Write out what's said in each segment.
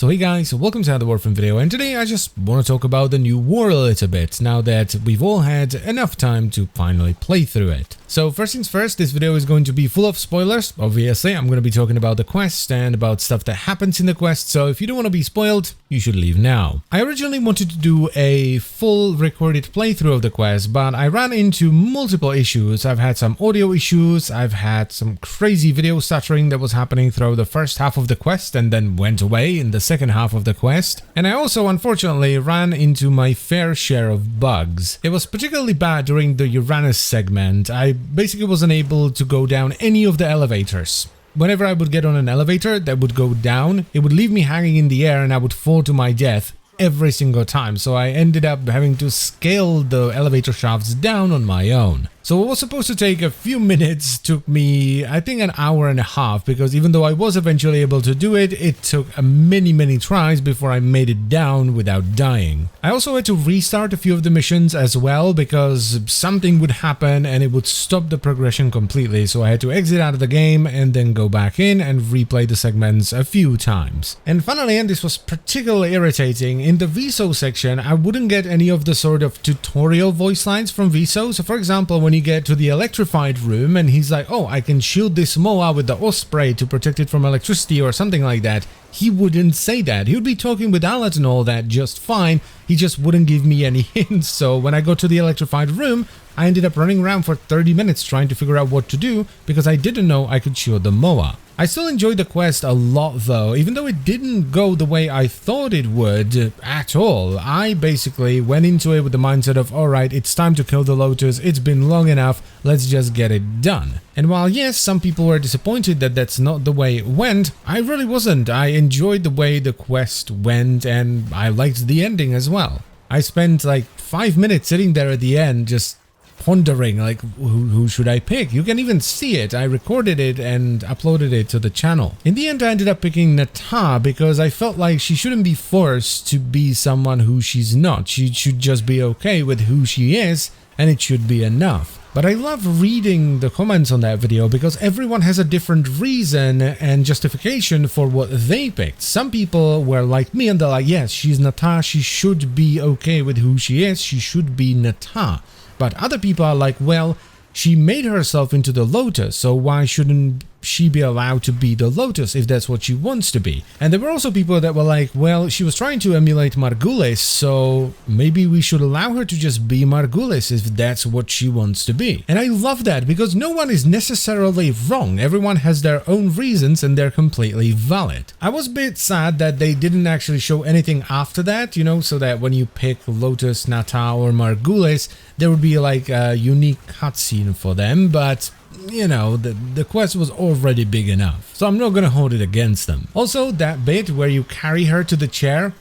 So hey guys, welcome to another Warframe video, and today I just want to talk about the new war a little bit, now that we've all had enough time to finally play through it. So first things first, this video is going to be full of spoilers. Obviously, I'm going to be talking about the quest and about stuff that happens in the quest, so if you don't want to be spoiled, you should leave now. I originally wanted to do a full recorded playthrough of the quest, but I ran into multiple issues. I've had some audio issues, I've had some crazy video stuttering that was happening throughout the first half of the quest and then went away in the second half of the quest, and I also unfortunately ran into my fair share of bugs. It was particularly bad during the Uranus segment. I basically wasn't able to go down any of the elevators. Whenever I would get on an elevator that would go down, it would leave me hanging in the air and I would fall to my death every single time, so I ended up having to scale the elevator shafts down on my own. So what was supposed to take a few minutes took me, I think, an hour and a half, because even though I was eventually able to do it, it took many tries before I made it down without dying. I also had to restart a few of the missions as well, because something would happen and it would stop the progression completely, so I had to exit out of the game and then go back in and replay the segments a few times. And finally, and this was particularly irritating, in the VSO section I wouldn't get any of the sort of tutorial voice lines from VSO. So for example, when you get to the electrified room and he's like, oh, I can shield this MOA with the Osprey to protect it from electricity or something like that, he wouldn't say that. He would be talking with Alat and all that just fine, he just wouldn't give me any hints. So when I got to the electrified room, I ended up running around for 30 minutes trying to figure out what to do because I didn't know I could shield the MOA. I still enjoyed the quest a lot though, even though it didn't go the way I thought it would at all. I basically went into it with the mindset of, alright, it's time to kill the Lotus, it's been long enough, let's just get it done. And while yes, some people were disappointed that that's not the way it went, I really wasn't. I enjoyed the way the quest went and I liked the ending as well. I spent like 5 minutes sitting there at the end just pondering, like, who should I pick? You can even see it. I recorded it and uploaded it to the channel. In the end, I ended up picking Nata because I felt like she shouldn't be forced to be someone who she's not. She should just be okay with who she is, and it should be enough. But I love reading the comments on that video because everyone has a different reason and justification for what they picked. Some people were like me and they're like, yes, she's Nata, she should be okay with who she is, she should be Nata. But other people are like, well, she made herself into the Lotus, so why shouldn't she be allowed to be the Lotus if that's what she wants to be? And there were also people that were like, well, she was trying to emulate Margulis, so maybe we should allow her to just be Margulis if that's what she wants to be. And I love that because no one is necessarily wrong. Everyone has their own reasons and they're completely valid. I was a bit sad that they didn't actually show anything after that, you know, so that when you pick Lotus, Nata or Margulis, there would be like a unique cutscene for them, but you know, the quest was already big enough, so I'm not gonna hold it against them. Also, that bit where you carry her to the chair,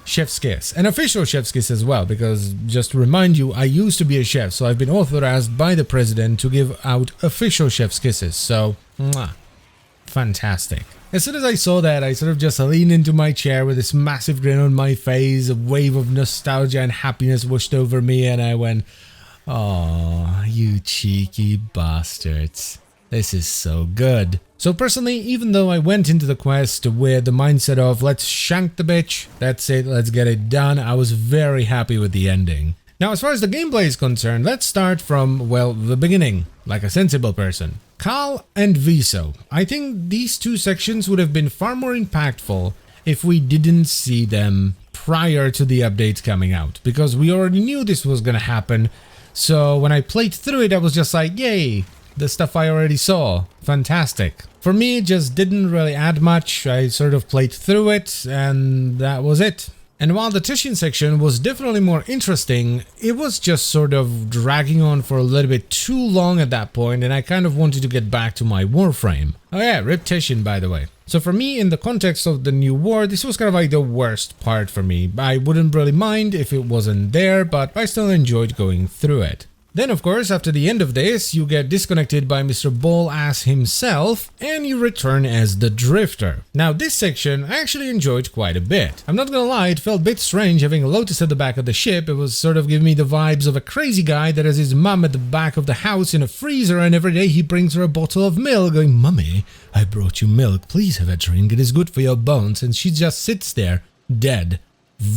chef's kiss. An official chef's kiss as well, because just to remind you, I used to be a chef, so I've been authorized by the president to give out official chef's kisses, so fantastic. As soon as I saw that, I sort of just leaned into my chair with this massive grin on my face, a wave of nostalgia and happiness washed over me, and I went, oh, you cheeky bastards. This is so good. So personally, even though I went into the quest with the mindset of let's shank the bitch, that's it, let's get it done, I was very happy with the ending. Now, as far as the gameplay is concerned, let's start from, well, the beginning, like a sensible person. Kal and Viso. I think these two sections would have been far more impactful if we didn't see them prior to the updates coming out, because we already knew this was gonna happen. So when I played through it, I was just like, yay, the stuff I already saw, fantastic. For me, it just didn't really add much. I sort of played through it and that was it. And while the Tishin section was definitely more interesting, it was just sort of dragging on for a little bit too long at that point, and I kind of wanted to get back to my Warframe. Oh yeah, rip Tishin, by the way. So for me, in the context of the new war, this was kind of like the worst part for me. I wouldn't really mind if it wasn't there, but I still enjoyed going through it. Then, of course, after the end of this, you get disconnected by Mr. Ball-Ass himself, and you return as the Drifter. Now, this section I actually enjoyed quite a bit. I'm not gonna lie, it felt a bit strange having Lotus at the back of the ship. It was sort of giving me the vibes of a crazy guy that has his mum at the back of the house in a freezer, and every day he brings her a bottle of milk, going, "Mummy, I brought you milk, please have a drink, it is good for your bones," and she just sits there, dead,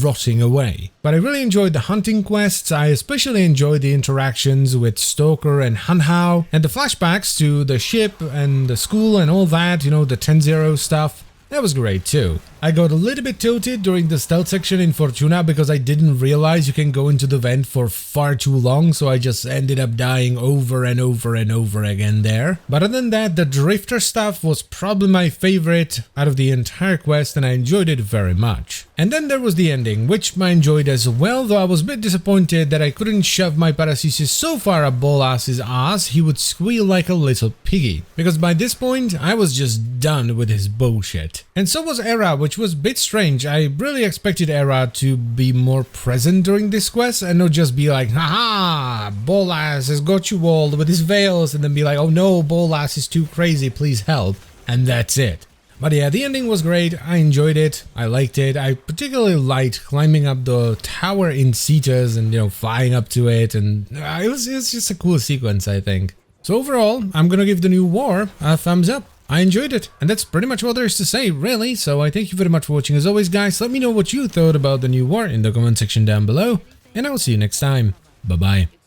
rotting away. But I really enjoyed the hunting quests. I especially enjoyed the interactions with Stoker and Hanhao, and the flashbacks to the ship and the school and all that, you know, the 10-0 stuff. That was great too. I got a little bit tilted during the stealth section in Fortuna because I didn't realize you can go into the vent for far too long, so I just ended up dying over and over and over again there. But other than that, the Drifter stuff was probably my favorite out of the entire quest, and I enjoyed it very much. And then there was the ending, which I enjoyed as well, though I was a bit disappointed that I couldn't shove my Paracelsus so far up Ball-Ass's ass he would squeal like a little piggy. Because by this point, I was just done with his bullshit. And so was Era, which was a bit strange. I really expected Era to be more present during this quest and not just be like, haha, Ball-Ass has got you all with his veils, and then be like, oh no, Ball-Ass is too crazy, please help. And that's it. But yeah, the ending was great, I enjoyed it, I liked it. I particularly liked climbing up the tower in Cetus and, you know, flying up to it, and it was just a cool sequence, I think. So overall, I'm gonna give the new war a thumbs up. I enjoyed it, and that's pretty much all there is to say, really. So I thank you very much for watching. As always, guys, let me know what you thought about the new war in the comment section down below, and I will see you next time. Bye-bye.